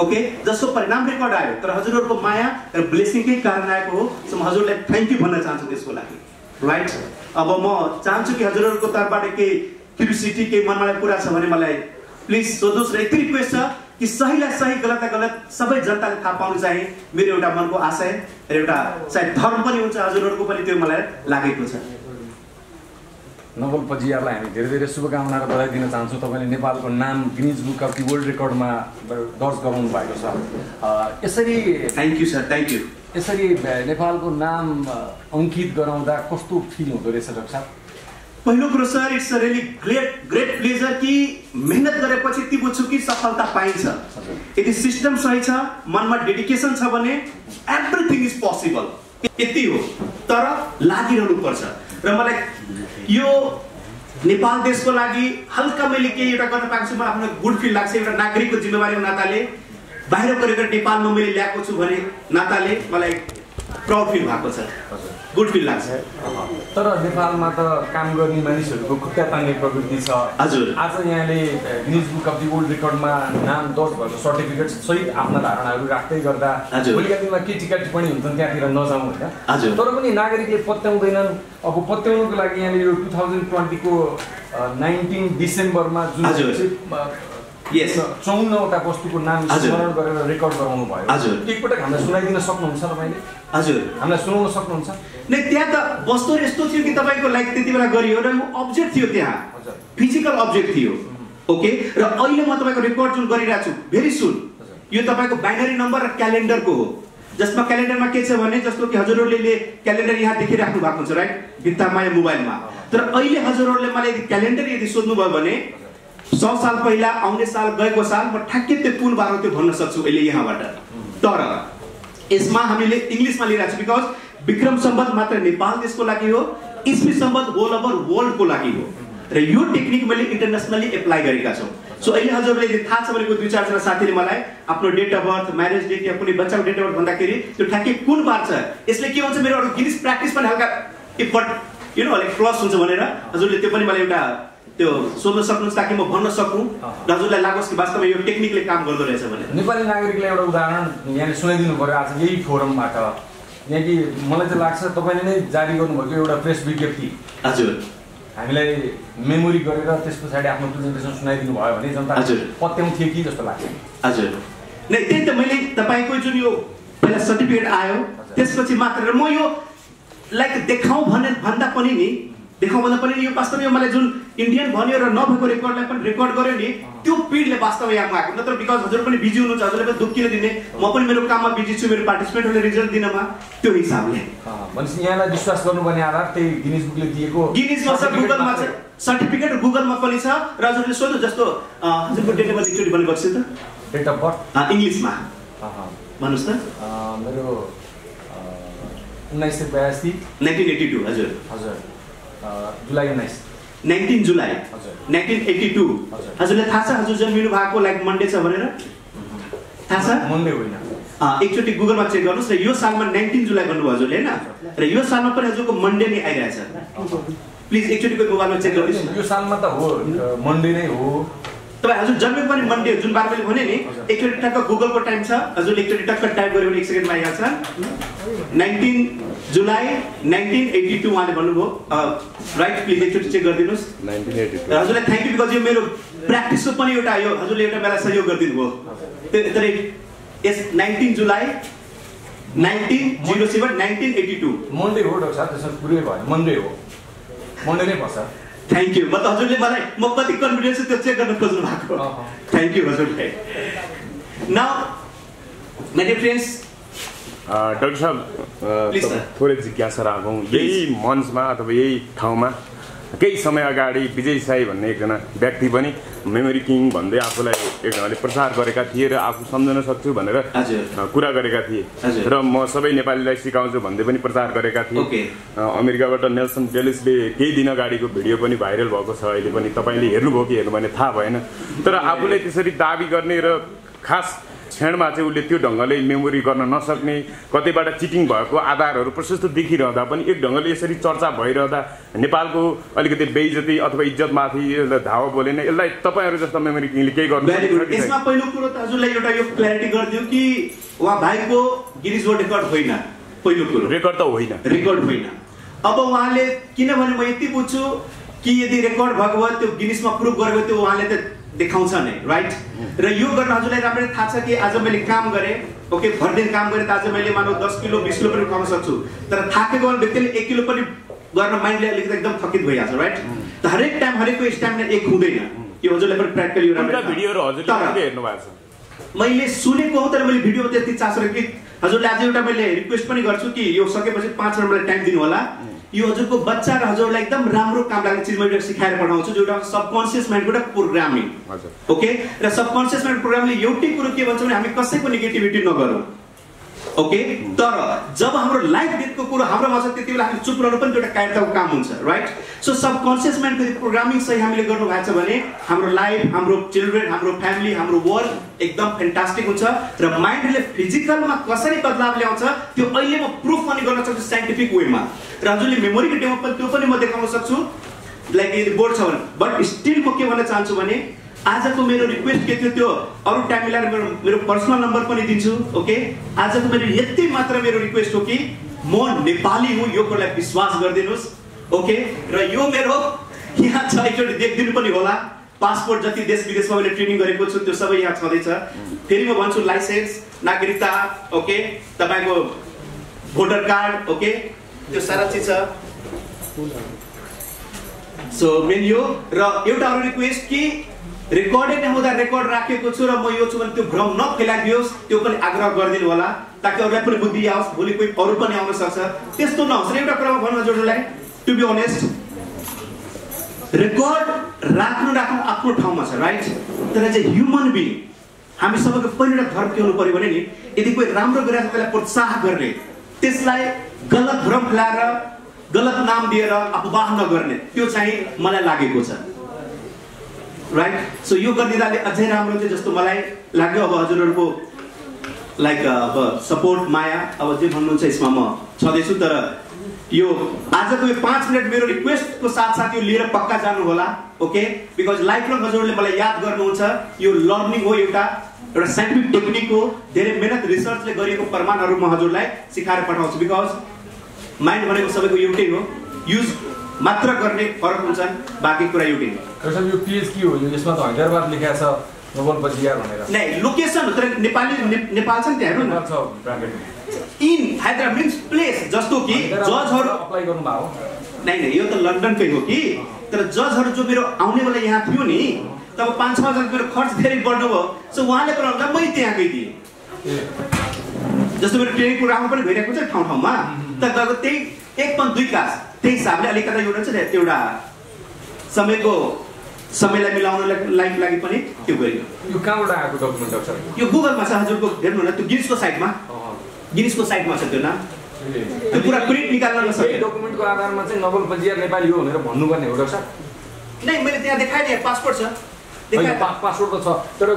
ओके, जसको परिणाम रेकर्ड आयो। तर हजुरहरुको माया र ब्लेसिङकै कारण आएको हो। सो म हजुरलाई थ्यांक यू भन्न चाहन्छु त्यसको लागि, राइट? अब म चाहन्छु कि हजुरहरुको तर्फबाट के क्युरियोसिटी के मनमा कुरा छ भने मलाई प्लिज सोध्नुस्। र यति रिक्वेस्ट छ कि सहीलाई सही, गलतलाई गलत सबै जनताले थाहा पाउनु चाहिँ मेरो एउटा मनको आशय र एउटा सायद धर्म पनि हुन्छ, हजुरहरुको पनि त्यो मलाई लागेको छ। नोबेल बजियारलाई हामी धेरै धेरै शुभकामना र बधाई दिन चाहन्छौँ। तपाईले नेपालको नाम Guinness book of the world रेकर्डमा दर्ज गराउनु भएको छ। यसरी thank you sir, thank you. यसरी नेपालको नाम अंकित गराउँदा कस्तो फिल हुँदो रहेछ डाक्टर साहब? पहिलो कुरो sir, it's a really great pleasure कि मेहनत गरेपछि ती बुझ्छु कि सफलता पाइन्छ। यदि सिस्टम सही छ, मनमा डेडिकेसन छ भने एभ्रिथिङ इज पोसिबल। यति हो, तर लागिरहनु पर्छ। र मलाई यो नेपाल देशको लागि हल्का मैले के एउटा गर्न पाएको छु, म आफ्नो गुड फिल लाग्छ। एउटा नागरिकको जिम्मेवारीको नाताले बाहिरको रेकर्ड नेपालमा मैले ल्याएको छु भने नाताले मलाई प्राउड फिल भएको छ, गुड फिल लाग्छ। तर नेपालमा त काम गर्ने मानिसहरूको खुट्टा तान्ने प्रवृत्ति छ। हजुर, आज यहाँले Guinness book of the world रेकर्डमा नाम दर्ज भएको सर्टिफिकेट सहित आफ्ना धारणाहरू राख्दै गर्दा भोलिका दिनमा के टिका टिप्पणी हुन्छन् त्यहाँतिर नजाउँ होइन। तर पनि नागरिकले पत्याउँदैनन्। अब पत्याउनुको लागि यहाँले यो 2020 को 19 डिसेम्बरमा जुन Yes. 54वटा वस्तुको नाम स्मरण गरेर रेकर्ड गराउनु भयो। हजुर। एकपटक हामीलाई सुनाइदिन सक्नुहुन्छ तपाईले? हजुर। हामीलाई सुनाउन सक्नुहुन्छ? नै त्यहाँ त वस्तु यस्तो थियो कि तपाईको लाइक त्यति बेला गरियो र अब्जेक्ट थियो त्यहाँ। हजुर। फिजिकल अब्जेक्ट थियो। ओके र अहिले म तपाईको रेकर्ड जुन गरिरहेको छु भेरी सुन यो तपाईको बाइनरी नम्बर र क्यालेन्डरको हो जसमा क्यालेन्डरमा के छ भने जस्तो कि हजुरहरूले क्यालेन्डर यहाँ देखिराख्नु भएको हुन्छ राइट भित्तामा या मोबाइलमा तर अहिले हजुरहरूले मलाई यदि क्यालेन्डर यदि सोध्नु भयो भने 100 साल पहिला आउने साल गएको साल म ठ्याक्कै त्यो कुन बार हो त्यो भन्न सक्छु अहिले यहाँबाट तर यसमा हामीले इङ्ग्लिसमा लिइरहेको छु बिकज विक्रम सम्वत मात्र नेपाल देशको लागि हो इस्वी सम्वत होल ओभर वर्ल्डको लागि हो र यो टेक्निक मैले इन्टरनेसनली एप्लाई गरेका छौँ सो अहिले हजुरले यदि थाहा छ भनेको 2-4 जना साथीले मलाई आफ्नो date of birth marriage date या कुनै बच्चाको डेट अफ बर्थ भन्दाखेरि त्यो ठ्याक्कै कुन बार छ यसले के हुन्छ मेरो अरू गिनिस प्र्याक्टिस पनि हल्का effort you know like plus हुन्छ भनेर हजुरले त्यो पनि मलाई एउटा त्यो सोध्न सक्नुहुन्छ ताकि म भन्न सकूँ र हजुरलाई लागोस् कि वास्तवमा यो टेक्निकले काम गर्दो रहेछ भने नेपाली नागरिकलाई एउटा उदाहरण यहाँले सुनाइदिनु पर्यो आज यही फोरमबाट यहाँ कि मलाई चाहिँ लाग्छ तपाईँले नै जारी गर्नुभएको एउटा प्रेस विज्ञप्ति हजुर हामीलाई मेमोरी गरेर त्यस पछाडि आफ्नो प्रेजेन्टेसन सुनाइदिनु भयो भने जनता पत्याउँथ्यो कि जस्तो लाग्छ हजुर नै त्यही त मैले तपाईको जुन यो पहिला सर्टिफिकेट आयो त्यसपछि मात्र म यो लाइक देखाउँ भन्दा पनि नि देखाउँ भन्दा पनि यो वास्तवमा यो मलाई जुन इन्डियन भन्यो र नभएको रेकर्डलाई पनि रेकर्ड गर्यो नि त्यो पिडले वास्तवमा यहाँ आएको नत्र बिकज हजुर पनि बिजी हुनुहुन्छ हजुरले पनि दुःख किन दिने म पनि मेरो काममा बिजी छु मेरो पार्टिसिपेन्टहरूले रिजल्ट दिनमा त्यो हिसाबले भनेपछि यहाँलाई विश्वास गर्नुपर्ने आधार त्यही गिनिज बुकले दिएको गिनिजमा छ गुगलमा छ सर्टिफिकेट गुगलमा पनि छ र हजुरले सोध्नु जस्तो हजुरको डेट अफ बर्थ एकचोटि भन्नुभएको छ त डेट अफ बर्थ इङ्ग्लिसमा भन्नुहोस् त मेरो 1982 1982 हजुर हजुर जुलाई 19 जुलाई 1982 हजुरलाई थाहा छ हजुर जन्मिनु भएको लाइक मन्डे छ भनेर थाहा छ मन्डे होइन एकचोटि गुगलमा चेक गर्नुहोस् र यो सालमा 19 जुलाई भन्नुभयो हजुरले हैन र यो सालमा पनि हजुरको मन्डे नै आइरहेछ प्लिज एकचोटि को मोबाइलमा चेक गर्नुहोस् यो सालमा त हो मन्डे नै हो तपाईँ हजुर जन्मेको पनि मन्डे जुन बार मैले भने नि एकचोटि टक्क गुगलको टाइम छ हजुरले एकचोटि टक्क टाइप गर्यो भने 1 सेकेन्डमा आइहाल्छ 19 जुलाई 1982 उहाँले भन्नुभयो राइट प्लिज एकचोटि चेक गरिदिनुहोस् 1982 हजुरलाई थ्याङ्क यू बिकज यो मेरो प्र्याक्टिसको पनि एउटा यो हजुरले एउटा मलाई सहयोग गरिदिनु भयो तर यस 19 जुलाई 1907 1982 मन्डे हो डाक्टर साहब त्यसमा पुरै भयो मन्डे हो मन्डे नै पर्छ थ्याङ्क यू म त हजुरले मलाई म कति कन्फिडेन्स त्यो चेक गर्न खोज्नु भएको थ्याङ्क यू हजुरले now my dear friends doctor साहब थोरै जिज्ञासा राखौँ यही मञ्चमा अथवा यही ठाउँमा केही समय अगाडि विजय साई भन्ने एकजना व्यक्ति पनि मेमोरी किङ भन्दै आफूलाई एकजनाले प्रचार गरेका थिए र आफू सम्झन सक्छु भनेर कुरा गरेका थिए र म सबै नेपालीलाई सिकाउँछु भन्दै पनि प्रचार गरेका थिए अमेरिकाबाट नेल्सन डेलिसले केही दिन अगाडिको भिडियो पनि भाइरल भएको छ अहिले पनि तपाईँले हेर्नुभयो कि हेर्नु भने थाहा भएन तर आफूले त्यसरी दाबी गर्ने र खास क्षणमा चाहिँ उसले त्यो ढङ्गले मेमोरी गर्न नसक्ने कतैबाट चिटिङ भएको आधारहरू प्रशस्त देखिरहँदा पनि एक ढङ्गले यसरी चर्चा भइरहँदा नेपालको अलिकति बेइज्जती अथवा इज्जतमाथि धावा बोलेन यसलाई तपाईँहरू जस्तो मेमोरी किङले केही गर्नु यसमा पहिलो कुरो त हजुरलाई एउटा यो क्ल्यारिटी गरिदियो कि उहाँ भाइको गिनिज वर्ल्ड रेकर्ड होइन पहिलो कुरो रेकर्ड त होइन रेकर्ड होइन अब उहाँले किनभने म यति बुझ्छु कि यदि रेकर्ड भएको भए त्यो गिनिजमा प्रुभ गरेको त्यो उहाँले त देखाउँछ नै राइट र यो गर्न हजुरलाई राम्ररी थाहा छ कि आज मैले काम गरेँ ओके भरदिन काम गरेँ त आज मैले मानव 10 किलो 20 किलो पनि उठाउन सक्छु तर थाकेको व्यक्तिले 1 किलो पनि गर्न माइन्डले अलिकति एकदम थकित भइहाल्छ राइट त हरेक टाइम हरेकको स्ट्यामिना एक हुँदैन यो हजुरले पनि प्र्याक्टिकली राम्ररी भिडियोहरु हजुरले हेर्नु भएको छ मैले सुनेको हो तर मैले भिडियोमा त्यति चासो कि हजुरले आज एउटा मैले रिक्वेस्ट पनि गर्छु कि यो सकेपछि 5 मिनट मलाई टाइम दिनु होला यो हजुरको बच्चा र हजुरलाई एकदम राम्रो काम लाग्ने चिज मैले सिकाएर पठाउँछु जो एउटा सबकन्सियस माइन्डको एउटा प्रोग्रामिङ ओके र सबकन्सियस माइन्ड प्रोग्रामले एउटै कुरो के भन्छ भने हामी कसैको नेगेटिभिटी नगरौँ ओके तर जब हाम्रो लाइफ डेथको कुरो हाम्रोमा छ त्यति बेला हामी चुप रहनु पनि एउटा कायरताको काम हुन्छ राइट सो सबकन्सियस माइन्डको प्रोग्रामिङ सही हामीले गर्नु भएको छ भने हाम्रो लाइफ हाम्रो चिल्ड्रेन हाम्रो फ्यामिली हाम्रो वर्ल्ड एकदम फ्यान्टास्टिक हुन्छ र माइन्डले फिजिकलमा कसरी बदलाव ल्याउँछ त्यो अहिले म प्रुफ पनि गर्न सक्छु साइन्टिफिक वेमा र हजुरले मेमोरीको डेमो पनि त्यो पनि म देखाउन सक्छु लाइक यदि बोर्ड छ भने बट स्टिल म के भन्न चाहन्छु भने आजको मेरो रिक्वेस्ट के थियो त्यो अरू टाइम मिलाएर मेरो पर्सनल नम्बर पनि दिन्छु ओके आजको मेरो यति मात्र मेरो रिक्वेस्ट हो कि म नेपाली हुँ यो कुरालाई विश्वास गरिदिनुहोस् ओके र यो मेरो यहाँ छ एकचोटि देखिदिनु पनि होला पासपोर्ट जति देश विदेशमा मैले ट्रेनिङ गरेको छु त्यो सबै यहाँ छँदैछ। फेरि म भन्छु लाइसेन्स, नागरिकता, ओके, तपाईको भोटर कार्ड, ओके, त्यो सारा चिज छ। सो मेन यो र एउटा अरु रिक्वेस्ट कि रेकर्डेड हुँदा रेकर्ड राखेको छु र म यो छु भने त्यो भ्रम नफैलाइदियोस्, त्यो पनि आग्रह गरिदिनु होला ताकि अरूलाई पनि बुद्धि आओस्, भोलि कोही अरू पनि आउन सक्छ, त्यस्तो नहोस्। एउटा कुरामा भन्नु जोडलाई, टु बी अनेस्ट, रेकर्ड राख्नु आफ्नो ठाउँमा छ, राइट, तर चाहिँ ह्युमन बिङ हामी सबैको पहिलो धर्म के हुनु पर्यो भने नि यदि कोही राम्रो गरिरहेको त्यसलाई प्रोत्साहन गर्ने, त्यसलाई गलत भ्रम फैलाएर गलत नाम दिएर अपवाह नगर्ने, त्यो चाहिँ मलाई लागेको छ, राइट। सो यो गरिदिँदाले अझै राम्रो थियो जस्तो मलाई लाग्यो। अब हजुरहरूको लाइक अब सपोर्ट, माया, अब जे भन्नुहुन्छ यसमा म छँदैछु। तर यो आजको यो 5 मिनट मेरो रिक्वेस्टको साथ यो लिएर पक्का जानु होला, ओके, बिकज लाइफ लङ हजुरहरूले मलाई याद गर्नुहुन्छ। यो लर्निङ हो, एउटा साइन्टिफिक टेक्निक हो, धेरै मेहनत रिसर्चले गरिएको प्रमाणहरू म हजुरलाई सिकाएर पठाउँछु। बिकज माइन्ड भनेको सबैको एउटै हो, युज मात्र गर्ने फरक हुन्छन्, बाँकी कुरा एउटै हो। यो पेज के हो? यसमा त हैदराबाद लेखेको छ नोबेल बजियार भनेर। नै लोकेसन तर नेपाल छ नि त्यहाँ, हेर्नु न, छ bracket in Hyderabad means place. जस्तो कि जजहरू अप्लाई गर्नु भएको हो? नै यो त लन्डनकै हो कि, तर जजहरू जो मेरो आउने बेला यहाँ थियो नि, तब 5-6 जना मेरो खर्च धेरै बढ्नु भयो। सो उहाँले बनाउँदा मैले त्यहाँकै दिएँ। जस्तो मेरो ट्रेनिङ प्रोग्राम पनि भइरहेको छ ठाउँ ठाउँमा, तर गएको त्यही 1.2 कास, त्यही हिसाबले अलिकता एउटा छ एउटा समयलाई मिलाउनलाई लागि पनि त्यो गरियो। यो कहाँबाट आएको डकुमेन्ट हो सर? यो गुगलमा छ, हजुरको हेर्नु न, त्यो गिनिसको साइटमा छ त्यो नाम, त्यो पुरा प्रिन्ट निकाल्न नसके। डकुमेन्टको आधारमा चाहिँ नोबेल बजियार नेपाली हो भनेर भन्नुपर्ने हो र सर? नै मैले त्यहाँ देखाइदिएँ, पासपोर्ट छ, पासपोर्ट त छ, तर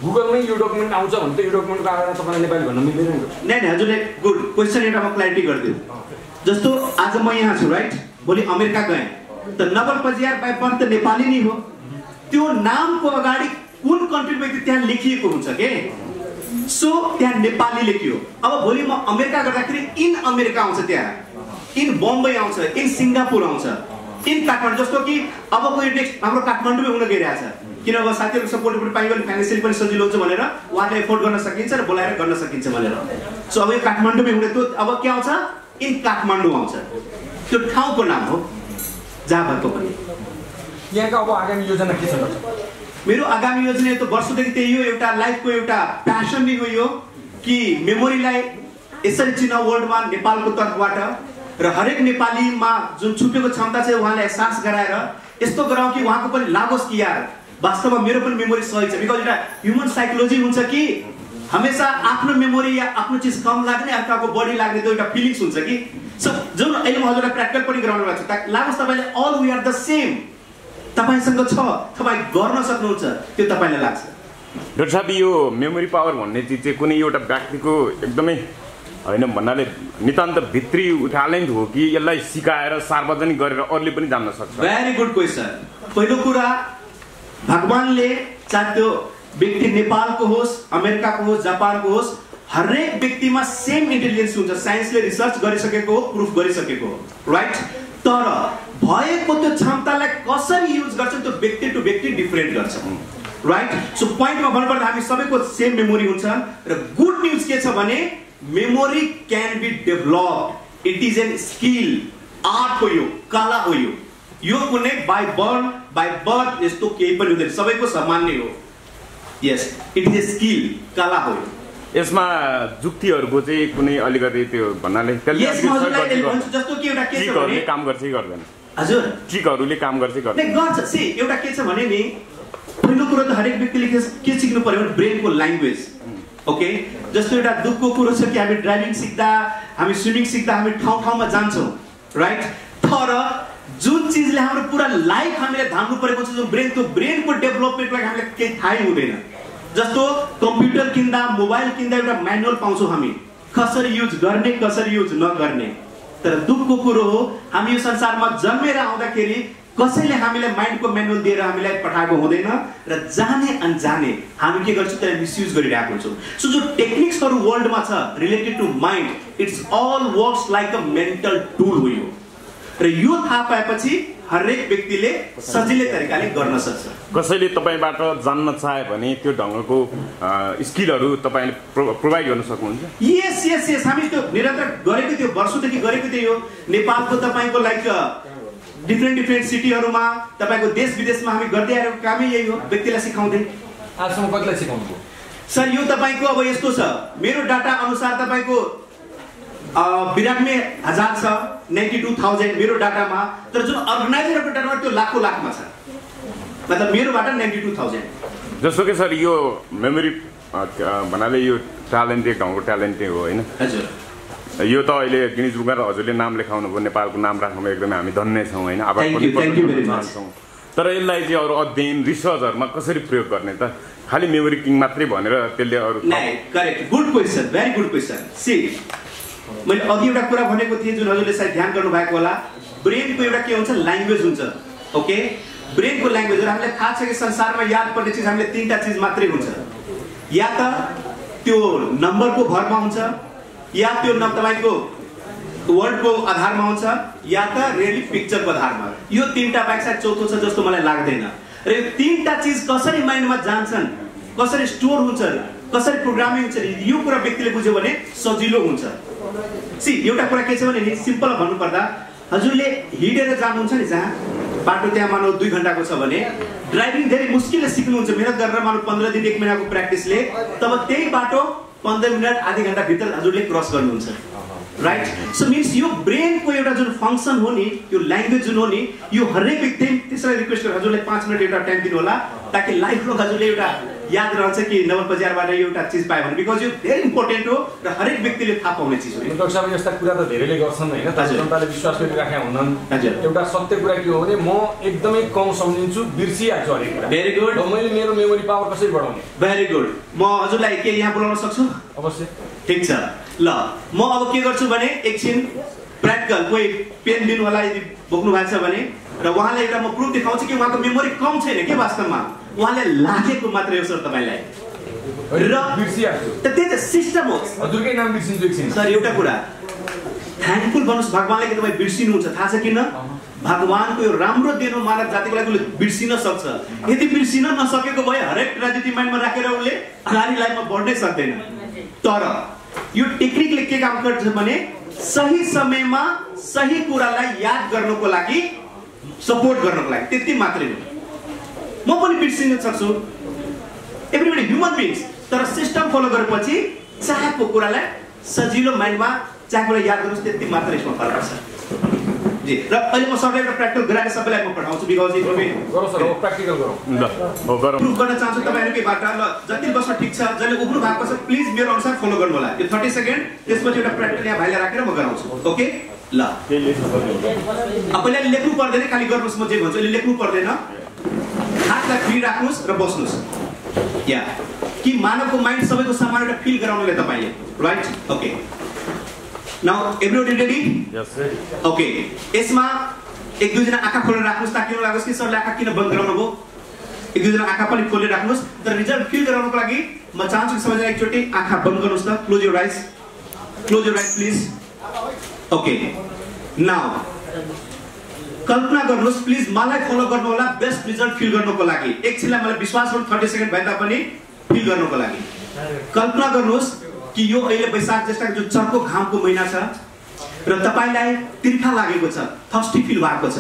गुगलमै यो डकुमेन्ट आउँछ भने त यो डकुमेन्टको आधारमा तपाईँलाई नेपाली भन्न मिल्दैन नि? नै हजुरले गुड क्वेसन, एउटा म क्ल्यारिटी गरिदिउँ। जस्तो आज म यहाँ छु, राइट, भोलि अमेरिका गएँ, त नोबेल बजियार बाइ बर्थ त नेपाली नै हो, त्यो नामको अगाडि कुन कन्ट्रीमा त्यहाँ लेखिएको हुन्छ के, सो त्यहाँ नेपाली लेखियो। अब भोलि म अमेरिका गर्दाखेरि इन अमेरिका आउँछ, त्यहाँ इन बम्बई आउँछ, इन सिङ्गापुर आउँछ, इन काठमाडौँ। जस्तो कि अब कोही नेक्स्ट हाम्रो काठमाडौँमै हुन गइरहेछ, किन अब साथीहरूको सपोर्ट पाइयो भने फाइनेन्सियली पनि सजिलो हुन्छ भनेर उहाँले एफोर्ड गर्न सकिन्छ र बोलाएर गर्न सकिन्छ भनेर। सो अब यो काठमाडौँमै हुने, त्यो अब के आउँछ, इन काठमाडौँ आउँछ, त्यो ठाउँको नाम हो जहाँ भएको पनि। यहाँको अब आगामी योजना के छ? मेरो आगामी योजना त वर्षदेखि त्यही हो, एउटा लाइफको एउटा प्यासन नै हो यो कि मेमोरीलाई यसरी चिन्न वर्ल्डमा नेपालको तर्फबाट, र हरेक नेपालीमा जुन छुपेको क्षमता छ उहाँलाई एहसास गराएर यस्तो गराउँ कि उहाँको पनि लागोस् कि यार वास्तवमा मेरो पनि मेमोरी सही छ। बिकज एउटा ह्युमन साइकोलोजी हुन्छ कि हमेसा आफ्नो मेमोरी या आफ्नो चिज कम लाग्ने, अर्काको बढी लाग्ने, त्यो एउटा फिलिङ्स हुन्छ कि। सो जुन अहिले म हजुरलाई प्र्याक्टिकल पनि गराउनु भएको छु, लागोस् तपाईँले all we are the same, तपाईँसँग छ, तपाईँ गर्न सक्नुहुन्छ, त्यो तपाईँलाई लाग्छ। डाक्टर साहब, यो मेमोरी पावर भन्ने चिज चाहिँ कुनै एउटा व्यक्तिको एकदमै होइन भन्नाले नितान्त भित्री ट्यालेन्ट हो कि यसलाई सिकाएर सार्वजनिक गरेर अरूले पनि जान्न सक्छ? Very good question. पहिलो कुरा, भगवानले चाहे त्यो व्यक्ति नेपालको होस्, अमेरिकाको होस्, जापानको होस्, हरेक व्यक्तिमा सेम इन्टेलिजेन्स हुन्छ, साइन्सले रिसर्च गरिसकेको हो, प्रुफ गरिसकेको हो, राइट। तर भएको त्यो क्षमतालाई कसरी युज गर्छ त्यो व्यक्ति टु व्यक्ति डिफरेन्ट गर्छ, राइट। सो पोइन्टमा भन्नुपर्दा हामी सबैको सेम मेमोरी हुन्छ, र गुड न्युज के छ भने memory can be developed, it is an skill, art हो, यो कला हो, यो कुनै बाई बर्थ यस्तो केही पनि हुँदैन, सबैको सामान्य हो। यस, इट इज ए स्किल, कला हो। यसमा जुक्तिहरूको चाहिँ कुनै अलिकति त्यो भन्नाले जस्तो कि एउटा के छ भने काम गर्छ कि गर्दैन? हजुर, ट्रिकहरूले काम गर्छ कि गर्दैन? गर्छ। सी एउटा के छ भने नि, पहिलो कुरो त हरेक व्यक्तिले के सिक्नु पर्यो भने ब्रेनको ल्याङ्ग्वेज, ओके। जस्तो एउटा दुःखको कुरो छ कि हामी ड्राइभिङ सिक्दा, हामी स्विमिङ सिक्दा हामी ठाउँमा जान्छौँ, राइट। तर जुन चिजले हाम्रो पुरा लाइफ हामीले धान्नु परेको छ, जुन ब्रेन, त्यो ब्रेनको डेभलपमेन्टलाई हामीलाई केही थाहै हुँदैन। जस्तो कम्प्युटर किन्दा, मोबाइल किन्दा एउटा म्यानुअल पाउँछौँ हामी, कसरी युज गर्ने, कसरी युज नगर्ने। तर दुःखको कुरो हो, हामी यो संसारमा जन्मेर आउँदाखेरि कसैले हामीलाई माइन्डको म्यानुअल दिएर हामीलाई पठाएको हुँदैन, र जाने अनजाने हामी के गर्छौँ त्यसलाई मिसयुज गरिरहेको हुन्छौँ। सो जो टेक्निक्सहरू वर्ल्डमा छ related to mind, it's all works like a mental tool हो यो, र यो थाहा पाएपछि हरेक व्यक्तिले सजिलै तरिकाले गर्न सक्छ। कसैले तपाईबाट जान्न चाहे भने त्यो ढङ्गको स्किलहरू तपाईले प्रोभाइड गर्न सक्नुहुन्छ? यस यस यस हामी त्यो निरन्तर गरेको थियो, वर्षौंदेखि गरेको थियो। यो नेपालको तपाईको लाइक डिफ्रेन्ट सिटीहरुमा तपाईको देश विदेशमा हामी गर्दै आएको कामै यही हो, व्यक्तिलाई सिकाउँदै। आजसम्म कतिलाई सिकाउनुभयो? सर यो तपाईको अब यस्तो छ, मेरो डाटा अनुसार तपाईको 92 हजार छ, 92,000 मेरो डाटामा, तर जुन अर्गनाइजरको डाटामा त्यो लाखमा छ। मतलब मेरोबाट 92,000। जस्तो कि सर यो मेमोरी भन्नाले यो ट्यालेन्ट एक ढङ्गको ट्यालेन्टै हो हैन? हजुर। यो त अहिले गिनिज बुकमा हजुरले नाम लेखाउनु भयो, नेपालको नाम राख्नुमा एकदमै हामी धन्य छौँ हैन? आभार पनि मान्छौँ। तर यसलाई चाहिँ अरू अध्ययन रिसर्चहरुमा कसरी प्रयोग गर्ने त? खाली मेमोरी किङ मात्रै भनेर त्यसले अरू correct, good question, very good question. See मैले अघि एउटा कुरा भनेको थिएँ जुन हजुरले सायद ध्यान गर्नु भएको होला, ब्रेनको एउटा के हुन्छ, ल्याङ्ग्वेज हुन्छ। ओके, ब्रेनको ल्याङ्ग्वेज हामीलाई थाहा छ कि संसारमा याद पर्ने चीज हामीले 3टा चीज मात्रै हुन्छ। या त त्यो नम्बरको भरमा हुन्छ, या त्यो तपाईको वर्डको आधारमा हुन्छ, या त रियली पिक्चरको आधारमा। यो 3टा बाहेक सायद चौथो छ जस्तो मलाई लाग्दैन। र यो 3टा चीज कसरी माइन्डमा जान्छन्, कसरी स्टोर हुन्छ, कसरी प्रोग्रामिङ हुन्छ, यो कुरा व्यक्तिले बुझ्यो भने सजिलो हुन्छ। सी एउटा कुरा के छ भने नि सिम्पल भन्नु पर्दा हजुरले हिँडेर जानुहुन्छ नि जहाँ बाटो, त्यहाँ मानौ 2 घण्टाको छ भने ड्राइभिङ धेरै मुस्किलले सिक्नुहुन्छ, मेहनत गरेर मानौ 15 दिन 1 महिनाको प्र्याक्टिसले, तब त्यही बाटो 15 मिनट आधी घण्टा भित्र हजुरले क्रस गर्नुहुन्छ। राइट? सो मिन्स यो ब्रेनको एउटा जुन फङ्सन हो नि, यो ल्याङ्ग्वेज जुन हो नि, यो हरेक व्यक्ति त्यसलाई रिक्वेस्ट गर्छु हजुरले 5 मिनट एउटा टाइम दिनु होला, ताकि लाइफ लङ हजुरले एउटा याद रहन्छ कि नवल बजारबाट एउटा चीज पायो भने, बिकज यो धेरै इम्पोर्टेन्ट हो र हरेक व्यक्तिले थाहा पाउने चीज हो। डाक्टर साहब यस्ता कुरा त धेरैले गर्छन् हैन? जनताले विश्वास गरिराखेका हुनन्। एउटा सत्य कुरा के हो भने म एकदमै कम सम्झिन्छु, बिर्सिहाल्छु हरेक कुरा। Very good. मैले मेरो मेमोरी पावर कसरी बढाउने? Very good. म हजुरलाई के यहाँ बोलाउन सक्छु? अवश्य। ठीक छ ल, म अब के गर्छु भने एकछिन प्र्याक्टिकल कोही पेन दिनु होला यदि बोक्नु भएको छ भने, र उहाँलाई एउटा म प्रुफ देखाउँछु कि उहाँको मेमोरी कम छैन के वास्तवमा, उहाँले लागेको मात्रै हो सर तपाईलाई। र बिर्सिहाल्छु त त्यही त सिस्टम हो। हजुरकै नाम बिर्सिन्छु एकछिन। सर एउटा कुरा थ्याङ्कफुल भन्नुहोस् भगवानलाई कि तपाईँ बिर्सिनुहुन्छ। थाहा छ किन? भगवानको यो राम्रो दिन हो मानव जातिको लागि, उसले बिर्सिन सक्छ। यदि बिर्सिन नसकेको भए हरेक ट्रेजेडी माइन्डमा राखेर उसले अगाडि लाइफमा बढ्नै सक्दैन। तर यो टेक्निकले के काम गर्छ भने सही समयमा सही कुरालाई याद गर्नको लागि, सपोर्ट गर्नको लागि, त्यति मात्रै हो। म पनि बिर्सिन सक्छु, एभ्रीबडी ह्युमन बिङ्स, तर सिस्टम फलो गरेपछि चाहेको कुरालाई सजिलो माइन्डमा चाहेको कुरा याद गर्नुहोस्, त्यति मात्रै यसमा फरक छ जी। र अहिले म सबैलाई एउटा प्र्याक्टिकल गराएर सबैलाई म पठाउँछु, बिकज इट विल गरौँ सर, प्र्याक्टिकल गरौँ। ल हो गरौँ। प्रुफ गर्न चाहन्छु तपाईहरुकैबाट। ल जति बस्न ठीक छ, जसले उभ्नु भएको छ प्लिज मेरो अनुसार फलो गर्नु होला। यो 30 सेकेन्ड, त्यसपछि एउटा प्र्याक्टिकल यहाँ भाइलाई राखेर म गराउँछु। ओके ल, पहिला लेख्नु पर्दैन, खाली गर्नुहोस्, म जे भन्छु अहिले लेख्नु पर्दैन। हातलाई फ्री राख्नुहोस् र बस्नुहोस्। या कि मानवको माइन्ड सबैको समान एउटा फिल गराउनुले तपाईले, right? Okay now everybody ready? Yes sir. Okay, यसमा 1-2 जना आँखा खोलेर राख्नुहोस्, ताकि लागोस् कि सरले आँखा किन बन्द गराउनु भयो। 1-2 जना आँखा पनि खोलेर राख्नुहोस्, तर रिजल्ट फिल गराउनको लागि म चाहन्छु कि सबैजना एकचोटि आँखा बन्द गर्नुहोस् त। क्लोज योर आइज, क्लोज योर आइज प्लिज। ओके नाउ कल्पना गर्नुहोस्, प्लिज मलाई फलो गर्नु होला बेस्ट रिजल्ट फिल गर्नको लागि। एकछिनलाई मलाई विश्वास गर्नु 30 सेकेन्ड भए तापनि फिल गर्नको लागि कल्पना गर्नुहोस् कि यो अहिले वैशाख ज्येष्ठको जो चर्को घामको महिना छ र तपाईलाई तिर्खा लागेको छ, थर्स्टी फिल भएको छ,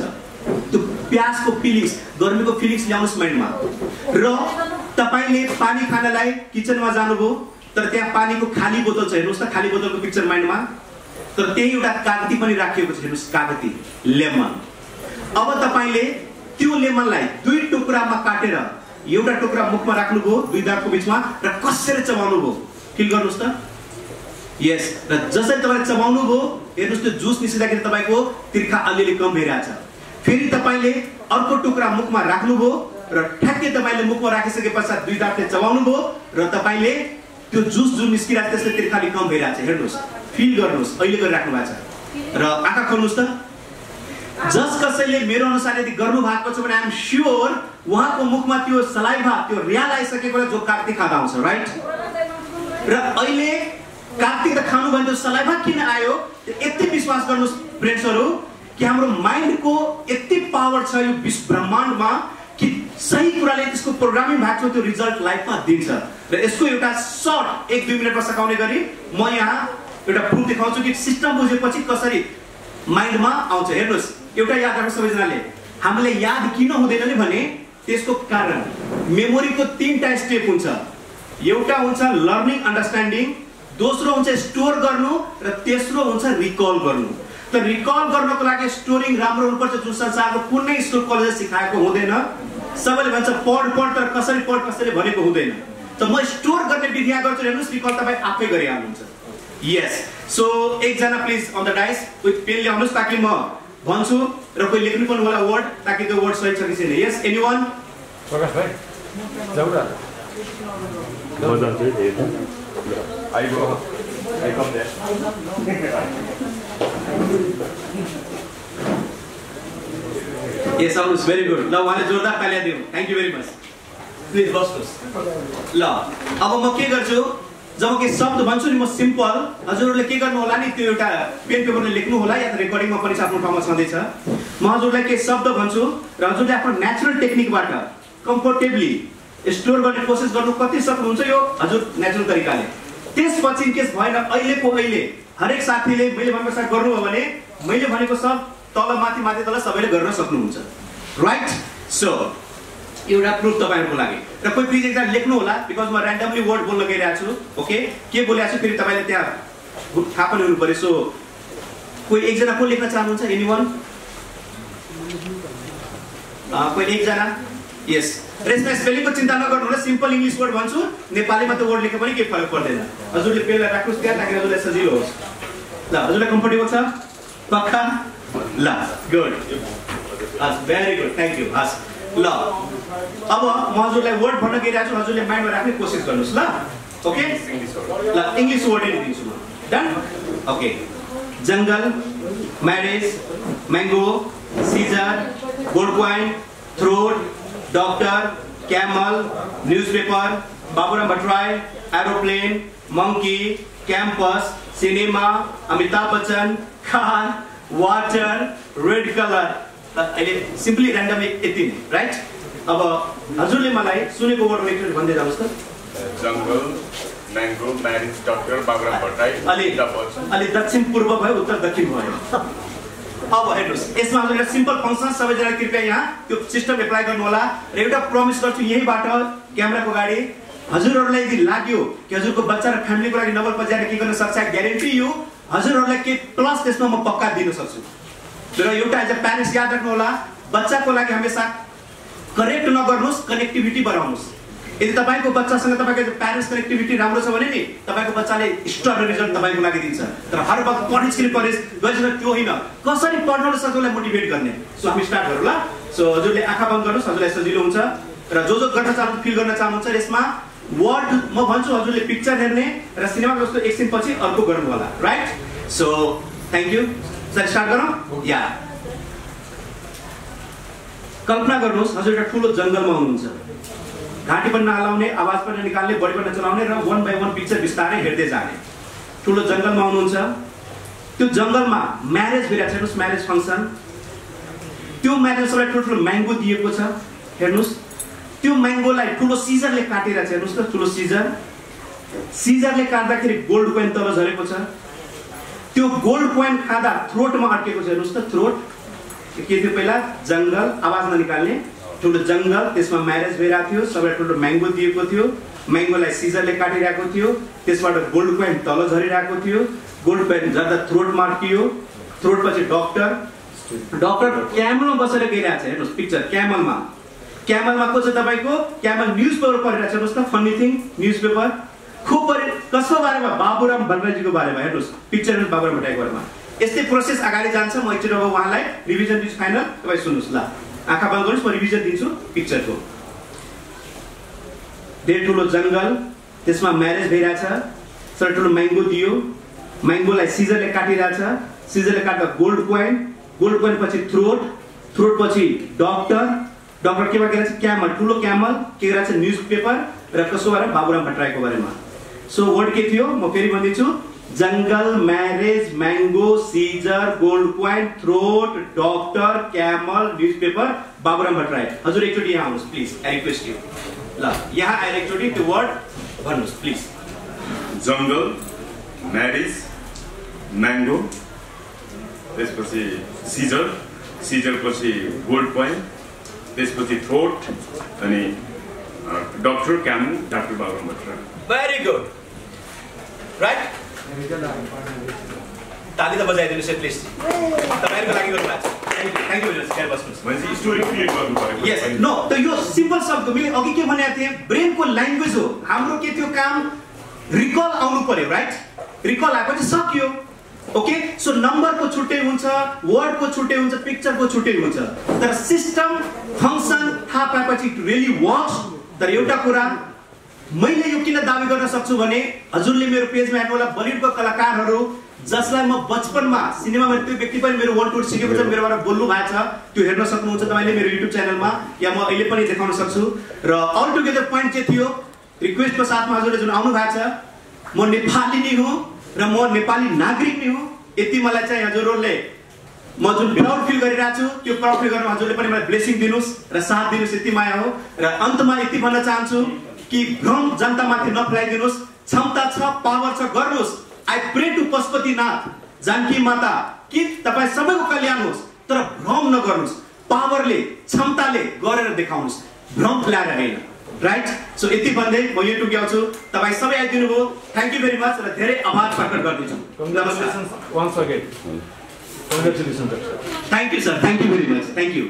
त्यो प्यासको फिलिङ्स, गर्मीको फिलिङ्स ल्याउनुहोस् माइन्डमा। र तपाईले पानी खानलाई किचनमा जानुभयो, तर त्यहाँ पानीको खाली बोतल छ, हेर्नुहोस् त खाली बोतलको पिक्चर माइन्डमा, तर त्यही एउटा कागती पनि राखिएको छ, हेर्नुहोस् कागती, लेमन। अब तपाईले त्यो लेमनलाई 2 टुक्रामा काटेर एउटा टुक्रा मुखमा राख्नुभयो 2 दाँतको बीचमा र कसरी चबाउनु भयो, फिल गर्नुहोस् त। यस, र जसरी तपाईले चबाउनु भयो हेर्नुहोस् त्यो जुस निस्किँदाखेरि तपाईको तिर्खा अलिअलि कम भइरहेछ। फेरि तपाईले अर्को टुक्रा मुखमा राख्नुभयो र ठ्याक्कै तपाईले मुखमा राखिसके पश्चात 2 दाँतले चबाउनु भयो र तपाईले त्यो जुस जुन निस्किरहेछ त्यसले तिर्खा अलि कम भइरहेछ, हेर्नुहोस्, फिल गर्नुहोस्, अहिले गरिराख्नु भएको छ। र आँखा खोल्नुहोस् त। जस कसैले मेरो अनुसार यदि गर्नु भएको छ भने आई एम श्योर उहाँको मुखमा त्यो सलाइभा, त्यो रियाल आइसकेको जो कार्तिक खाँदा आउँछ, राइट? र अहिले कार्तिक त खानु भयो, त्यो सलाइभा किन आयो? यति विश्वास गर्नुहोस् फ्रेन्ड्सहरु कि हाम्रो माइन्डको यति पावर छ यो विश्व ब्रह्माण्डमा कि सही कुराले त्यसको प्रोग्रामिङ भएको छ त्यो रिजल्ट लाइफमा दिन्छ। र यसको एउटा सर्ट 1-2 मिनेटमा सकाउने गरी म यहाँ एउटा प्रुफ देखाउँछु कि सिस्टम बुझेपछि कसरी माइन्डमा आउँछ। हेर्नुस्, एउटा याद राख्नु सबैजनाले, हामीले याद किन हुँदैन नि भने त्यसको कारण मेमोरीको 3टा स्टेप हुन्छ। एउटा हुन्छ लर्निङ अन्डरस्ट्यान्डिङ, दोस्रो हुन्छ स्टोर गर्नु र तेस्रो हुन्छ रिकल गर्नु। त रिकल गर्नको लागि स्टोरिङ राम्रो हुनुपर्छ, जुन संसारको कुनै स्कुल कलेजले सिकाएको हुँदैन। सबैले भन्छ पढ तर कसरी पढ कसैले भनेको हुँदैन। त म स्टोर गर्ने विधि गर्छु, हेर्नुस् रिकल तपाईँ आफै गरिहाल्नुहुन्छ। यस, सो एकजना please on the dais with pen ल्याउनुहोस् ताकि म भन्छु र कोही लेख्नु पनि होला वर्ड, ताकि त्यो वर्ड सही छ कि छैन। यस, एनीवन? प्रकाश भाइ जाऊ र मजा चाहिँ हेर्नु आइगो I come there. Yes, sounds very good. ल उहाँले जोरदार ताली दिनु। Thank you very much. Please बस्नुहोस्। ल अब म के गर्छु, जब के शब्द भन्छु नि म सिम्पल, हजुरहरूले के गर्नु होला नि त्यो एउटा पेन पेपरले लेख्नु होला या त रेकर्डिङमा पनि आफ्नो ठाउँमा छँदैछ। म हजुरलाई के शब्द भन्छु र हजुरले आफ्नो नेचुरल टेक्निकबाट कम्फर्टेबली स्टोर गर्ने कोसिस गर्नु कति सक्नुहुन्छ यो हजुर नेचुरल तरिकाले। त्यसपछि केस भएन अहिलेको अहिले हरेक साथीले मैले भनेको साथ गर्नुभयो भने मैले भनेको सब तल माथि माथि तल सबैले गर्न सक्नुहुन्छ। राइट, सो एउटा प्रुफ तपाईहरुको लागि र कोही प्लिज एकजना लेख्नु होला बिकज म र्यान्डमली वर्ड बोल्न गइरहेको छु। ओके, के बोलेको छु फेरि तपाईले त्यहाँ थाहा पनि हुनु पर्यो। सो कोही एकजना को लेख्न चाहनुहुन्छ? एनीवन? कोही एकजना? यस, रेसमा स्पेलिङको चिन्ता नगर्नु होला, सिम्पल इंग्लिश वर्ड भन्छु, नेपालीमा त वर्ड लेखे पनि केही फरक पर्दैन। हजुरले पेन राख्नुस् त्यहाँ ताकि हजुरलाई सजिलो होस्। ल हजुरलाई कम्फर्टेबल छ? पक्का? ल गुड, हस्, भेरी गुड, थ्यांक यू। हस्, ल अब म हजुरलाई वर्ड भन्न गइरहेको छु, हजुरले माइन्डमा राख्ने कोसिस गर्नुस् ल। ओके, ल इंग्लिश वर्ड नै दिन्छु म। Done? Okay, jungle, marriage, mango, scissor, gold coin, throat, doctor, camel, newspaper, Baburam Bhattarai, aeroplane, monkey, campus, cinema, Amitabh Bachchan, car, water, red colour. अहिले सिम्पली र्यान्डमली यति नै, राइट? अब हजुरले मलाई सुनेको वर्ड एकचोटि भन्दै जानुहोस् त। जंगल, mango, marriage, doctor, Baburam Bhattarai, अलि दक्षिण पूर्व भयो, उत्तर दक्षिण भयो। अब हेर्नुस्, यसमा हजुरले सिम्पल फंक्सन सबैजना कृपया यहाँ त्यो सिस्टम एप्लाई गर्नु होला र एउटा प्रमिस गर्छु यहीबाट क्यामेराको अगाडि हजुरहरूलाई यदि लाग्यो कि हजुरको बच्चा र फ्यामिलीको लागि नोबल बजाएर के गर्न सक्छ, ग्यारेन्टी यु हजुरहरूलाई के प्लस त्यसमा म पक्का दिन सक्छु। तर एउटा एज अ प्यारेन्ट्स याद राख्नु होला, बच्चाको लागि हमेशा करेक्ट नगर्नुस्, कनेक्टिभिटी बढाउनुस्। यदि तपाईको बच्चासँग तपाईको प्यारेन्ट्स कनेक्टिभिटी राम्रो छ भने नि तपाईको बच्चाले एक्स्ट्राअर्डिनरी रिजल्ट तपाईको लागि दिन्छ। तर हर वक्त पढिस कि पढिस गइसन त्यो होइन, कसरी पढ्न र सजिलोलाई मोटिभेट गर्ने। सो हामी स्टार्ट गरौँ ल। सो हजुरले आँखा बन्द गर्नुस्, हजुरलाई सजिलो हुन्छ र जो गर्न चाहनुहुन्छ फिल गर्न चाहनुहुन्छ यसमा वर्ड म भन्छु, हजुरले पिक्चर हेर्ने र सिनेमा जस्तो एकछिन पछि अर्को गर्नु होला। Right, so thank you. Sir start गरौँ। या कल्पना गर्नुहोस् हजुर एउटा ठुलो जंगलमा हुनुहुन्छ, घाँटी पनि नहलाउने, आवाज पनि निकाल्ने, बडी पनि चलाउने र 1 बाइ 1 पिक्चर बिस्तारै हेर्दै जाने ठुलो जंगलमा हुनुहुन्छ। त्यो जंगलमा म्यारेज भइरहेको छ, हेर्नुस् म्यारेज फंक्सन। त्यो म्यारेजलाई ठुलो म्याङ्गो दिएको छ, हेर्नुस् त्यो म्याङ्गोलाई ठुलो सिजरले काटिरहेको छ, हेर्नुस् त ठुलो सिजरले काट्दाखेरि गोल्ड कोइन तल झरेको छ। त्यो गोल्ड कोइन खाँदा थ्रोटमा अड्केको छ, हेर्नुस् त थ्रोट के थियो पहिला जंगल, आवाज ननिकाल्ने ठुलो जंगल, त्यसमा म्यारेज भइरहेको थियो, सबैलाई ठुलो म्याङ्गो दिएको थियो, म्याङ्गोलाई सिजरले काटिरहेको थियो, त्यसबाट गोल्ड कोइन तल झरिरहेको थियो, गोल्ड कोइन झर्दा थ्रोटमा अड्कियो, थ्रोट पछि डॉक्टर क्यामलमा बसेर गइरहेको छ, हेर्नुस् पिक्चर क्यामलमा को छ तपाईको, क्यामल न्यूजपेपर पढिरहेको छ, हेर्नुस् त फन्नी थिङ न्यूजपेपर खूब कसको बारेमा, बाबूराम भट्टराईजीको बारेमा, हेर्नुस् पिक्चर हेर्नुस् बाबूराम भट्टराईको बारेमा। यस्तै प्रोसेस अगाडि जान्छ। म एकचोटि अब उहाँलाई रिभिजन दिन्छु फाइनल, तपाईँ सुन्नुहोस् ल। आँखा बन्द गर्नुहोस्, म रिभिजन दिन्छु पिक्चरको। धेरै ठुलो जंगल, त्यसमा म्यारेज भइरहेछ, सर ठुलो म्याङ्गो दियो, म्याङ्गोलाई सिजरले काटिरहेछ, सिजरले काट्दा गोल्ड कोइन पछि थ्रोट पछि डॉक्टर केमा गइरहेछ, क्यामल ठुलो क्यामल के गइरहेछ, न्यूजपेपर र कसको बारेमा, बाबूराम भट्टराईको बारेमा। सो वर्ड के थियो म फेरि भन्दिन्छु, jungle, marriage, mango, scissor, gold coin, throat, doctor, camel, newspaper, Baburam Bhattarai. हजुर एकचोटि यहाँ आउनुहोस् प्लिज, आई रिक्वेस्ट यू। ल यहाँ आएर एकचोटि त्यो वर्ड भन्नुहोस् प्लिज। जंगल, मैरिज, मैंगो, त्यसपछि सीजर, सीजर पछि गोल्ड क्वाइन, त्यसपछि थ्रोट अनि doctor camel, doctor Baburam Bhattarai. Very good, right. ताली त बजाइदिनुहोस् प्लिज। तपाईहरुको लागि गर्नुभएको छ। थ्यांक यू जस्ट केयर बस्नुस्। भनेपछि स्टोरी क्रिएट गर्नु पर्यो। यस, नो, त यो सिम्पल शब्द मैले अघि के भनेको थिएँ, ब्रेनको ल्याङ्ग्वेज हो। हाम्रो के त्यो काम रिकल आउनु पर्यो, राइट? रिकल आएपछि सक्यो। ओके, सो नम्बरको छुट्टै हुन्छ, वर्डको छुट्टै हुन्छ, पिक्चरको छुट्टै हुन्छ, तर सिस्टम फंक्सन थाहा पाएपछि इट रियली वर्क्स। तर एउटा कुरा मैले यो किन दाबी गर्न सक्छु भने हजुरले मेरो पेजमा हेर्नु होला, बलिउडको कलाकारहरू जसलाई म बचपनमा सिनेमामा त्यो व्यक्ति पनि मेरो वान टुर सिकेको छ, मेरोबाट बोल्नु भएको छ, त्यो हेर्न सक्नुहुन्छ तपाईले मेरो युट्युब च्यानलमा, या म अहिले पनि देखाउन सक्छु। र अल टुगेदर पोइन्ट के थियो, रिक्वेस्टको साथमा हजुरले जुन आउनु भएको छ, म नेपाली नै हुँ र म नेपाली नागरिक नै हुँ। यति मलाई चाहिँ हजुरहरूले म जुन प्राउड फिल गरिरहेको छु, त्यो प्राउड फिल गर्न हजुरले पनि मलाई ब्लेसिङ दिनुहोस् र साथ दिनुहोस्, यति माया हो। र अन्तमा यति भन्न चाहन्छु कि भ्रम जनतामाथि नफैलाइदिनुहोस्, क्षमता छ, पावर छ, गर्नुहोस्। I pray to Pashupatinath, Janaki Mata कि तपाईँ सबैको कल्याण होस्, तर भ्रम नगर्नुहोस्, पावरले, क्षमताले गरेर देखाउनुहोस्, भ्रम फैलाएर होइन, राइट? सो यति भन्दै म यो टुक्याउँछु। तपाईँ सबै आइदिनु भयो, थ्याङ्क यू भेरी मच र धेरै आभार प्रकट गर्दैछु। Congratulations once again. Congratulations. Thank you, sir. Thank you very much. Thank you.